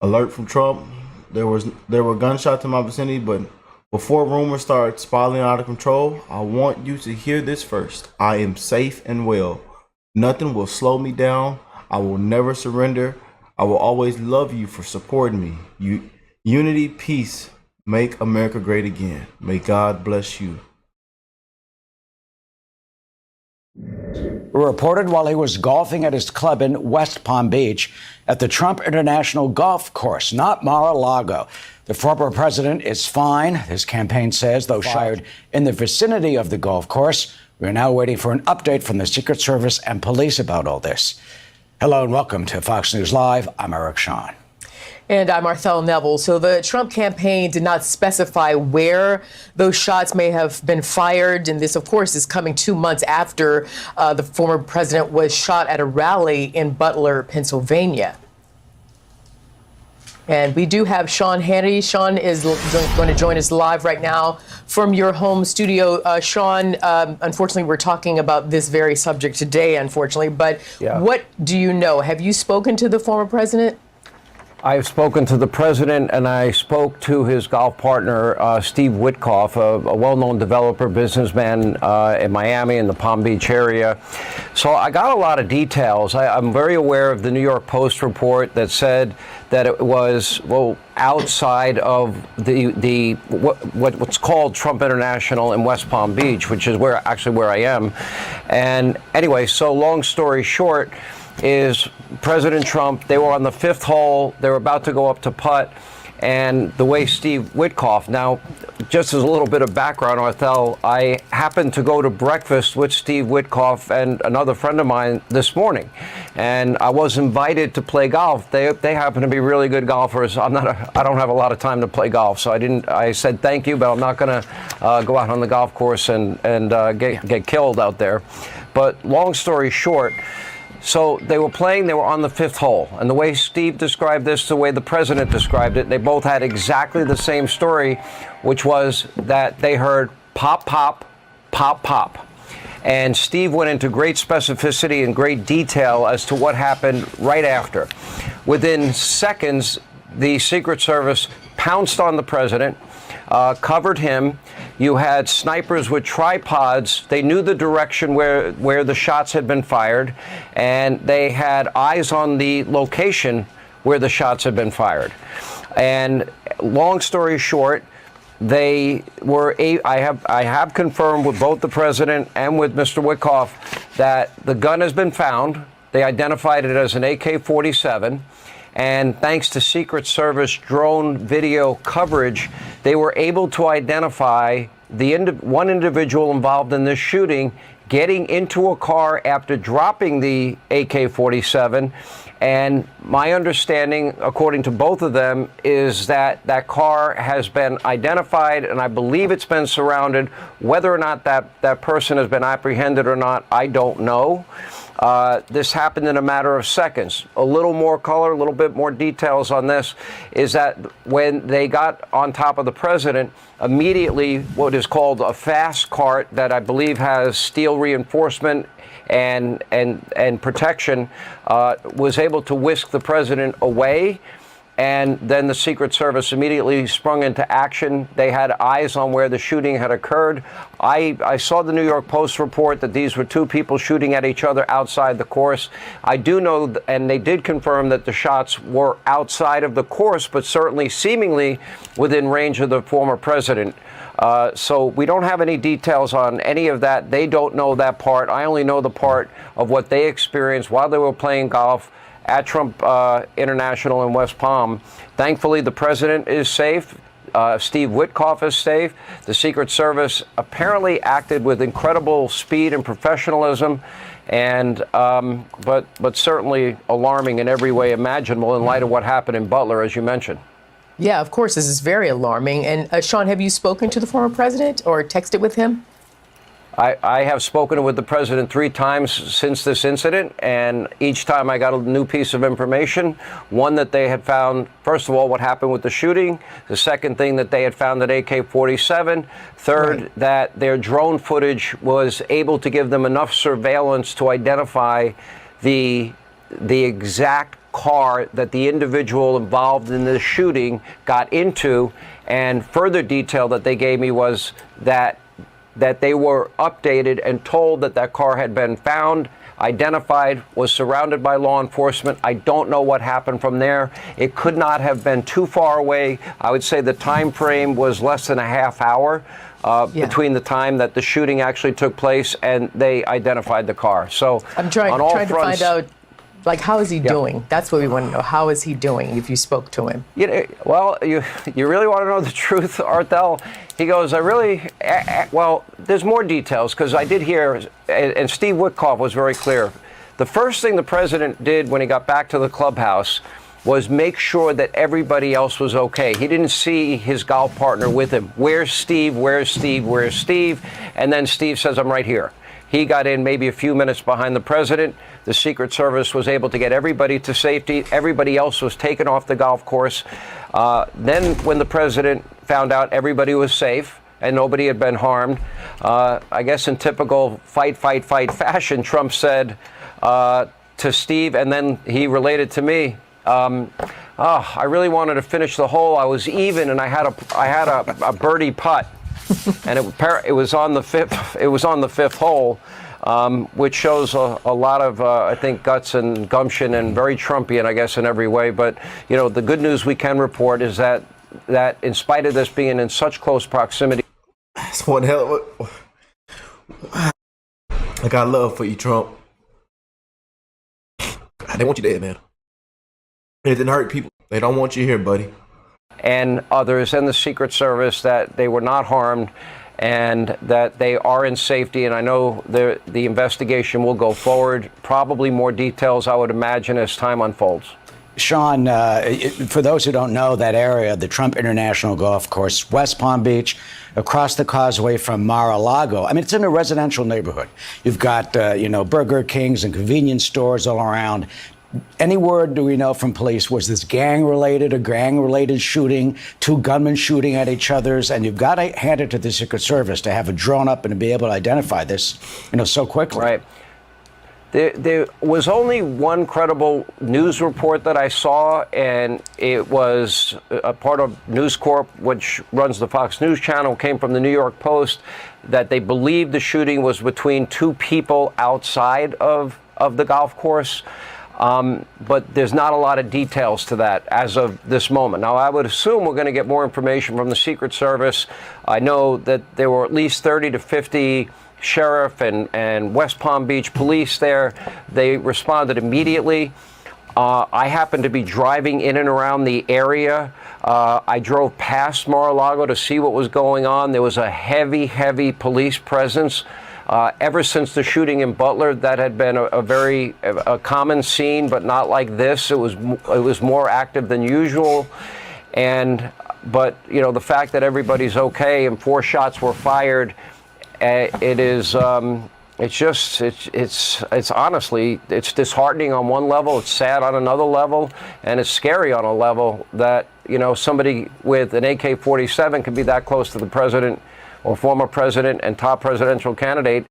Alert from Trump. There were gunshots in my vicinity, but before rumors start spiraling out of control, I want you to hear this first. I am safe and well. Nothing will slow me down. I will never surrender. I will always love you for supporting me. Unity, peace, make America great again. May God bless you. Reported while he was golfing at his club in West Palm Beach at the Trump International Golf Course, not Mar-a-Lago. The former president is fine, his campaign says, though fired in the vicinity of the golf course. We're now waiting for an update from the Secret Service and police about all this. Hello and welcome to Fox News Live. I'm Eric Shawn. And I'm Marthel Neville. So the Trump campaign did not specify where those shots may have been fired. And this, of course, is coming 2 months after the former president was shot at a rally in Butler, Pennsylvania. And we do have Sean Hannity. Sean is going to join us live right now from your home studio. Sean, unfortunately, we're talking about this very subject today, unfortunately. But What do you know? Have you spoken to the former president? I've spoken to the president, and I spoke to his golf partner, Steve Witkoff, a well-known developer, businessman in Miami in the Palm Beach area. So I got a lot of details. I'm very aware of the New York Post report that said that it was, outside of what's called Trump International in West Palm Beach, which is where I am. And anyway, so long story short, is President Trump, they were on the fifth hole, they were about to go up to putt, and the way Steve Witkoff, now, just as a little bit of background, Arthel, I happened to go to breakfast with Steve Witkoff and another friend of mine this morning, and I was invited to play golf. They happen to be really good golfers. I don't have a lot of time to play golf, so I said thank you, but I'm not going to go out on the golf course and get killed out there. But long story short, so they were playing, they were on the fifth hole. And the way Steve described this, the way the president described it, they both had exactly the same story, which was that they heard pop, pop, pop, pop. And Steve went into great specificity and great detail as to what happened right after. Within seconds, the Secret Service pounced on the president, covered him. You had snipers with tripods. They knew the direction where the shots had been fired, and they had eyes on the location where the shots had been fired. And long story short, they were. I have confirmed with both the president and with Mr. Witkoff that the gun has been found. They identified it as an AK-47. And thanks to Secret Service drone video coverage, they were able to identify one individual involved in this shooting getting into a car after dropping the AK-47. And my understanding, according to both of them, is that that car has been identified, and I believe it's been surrounded. Whether or not that person has been apprehended or not, I don't know. This happened in a matter of seconds. A little more color, a little bit more details on this is that when they got on top of the president, immediately what is called a fast cart that I believe has steel reinforcement and protection was able to whisk the president away. And then the Secret Service immediately sprung into action. They had eyes on where the shooting had occurred. I saw the New York Post report that these were two people shooting at each other outside the course. I do know, and they did confirm that the shots were outside of the course, but certainly seemingly within range of the former president. So we don't have any details on any of that. They don't know that part. I only know the part of what they experienced while they were playing golf at Trump International in West Palm. Thankfully, the president is safe. Steve Witkoff is safe. The Secret Service apparently acted with incredible speed and professionalism, and but certainly alarming in every way imaginable in light of what happened in Butler, as you mentioned. Yeah, of course, this is very alarming. And Sean, have you spoken to the former president or texted with him? I have spoken with the president 3 times since this incident, and each time I got a new piece of information. One, that they had found, first of all, what happened with the shooting. The second thing, that they had found an AK-47. Third, that their drone footage was able to give them enough surveillance to identify the exact car that the individual involved in the shooting got into. And further detail that they gave me was that they were updated and told that that car had been found, identified, was surrounded by law enforcement. I don't know what happened from there. It could not have been too far away. I would say the time frame was less than a half hour between the time that the shooting actually took place and they identified the car. So I'm trying on all to fronts, find out, like, how is he doing? That's what we want to know. How is he doing if you spoke to him? Well, you really want to know the truth, Arthel? He goes, well, there's more details, because I did hear, and Steve Witkoff was very clear. The first thing the president did when he got back to the clubhouse was make sure that everybody else was okay. He didn't see his golf partner with him. Where's Steve? Where's Steve? Where's Steve? And then Steve says, I'm right here. He got in maybe a few minutes behind the president. The Secret Service was able to get everybody to safety. Everybody else was taken off the golf course. Then when the president found out everybody was safe and nobody had been harmed, I guess in typical fight fashion, Trump said to Steve, and then he related to me, I really wanted to finish the hole. I was even, and I had a birdie putt. And it was on the fifth. It was on the fifth hole, which shows a lot of, I think, guts and gumption, and very Trumpian, I guess, in every way. But the good news we can report is that in spite of this being in such close proximity, that's one hell of a. I got love for you, Trump. They want you dead, man. It didn't hurt people. They don't want you here, buddy. And others in the Secret Service, that they were not harmed and that they are in safety. And I know the investigation will go forward. Probably more details, I would imagine, as time unfolds. Sean, for those who don't know that area, the Trump International Golf Course, West Palm Beach, across the causeway from Mar-a-Lago. I mean, it's in a residential neighborhood. You've got, Burger Kings and convenience stores all around. Any word do we know from police? Was this gang-related shooting, two gunmen shooting at each other's? And you've got to hand it to the Secret Service to have it drawn up and to be able to identify this, so quickly. Right. There was only one credible news report that I saw, and it was a part of News Corp, which runs the Fox News channel, came from the New York Post, that they believed the shooting was between two people outside of the golf course. But there's not a lot of details to that as of this moment. Now, I would assume we're going to get more information from the Secret Service. I know that there were at least 30 to 50 sheriff and West Palm Beach police there. They responded immediately. I happened to be driving in and around the area. I drove past Mar-a-Lago to see what was going on. There was a heavy police presence. Ever since the shooting in Butler, that had been a very common scene, but not like this. It was more active than usual, but the fact that everybody's okay and 4 shots were fired, it's honestly, it's disheartening on one level, it's sad on another level, and it's scary on a level that somebody with an AK-47 could be that close to the president or former president and top presidential candidate.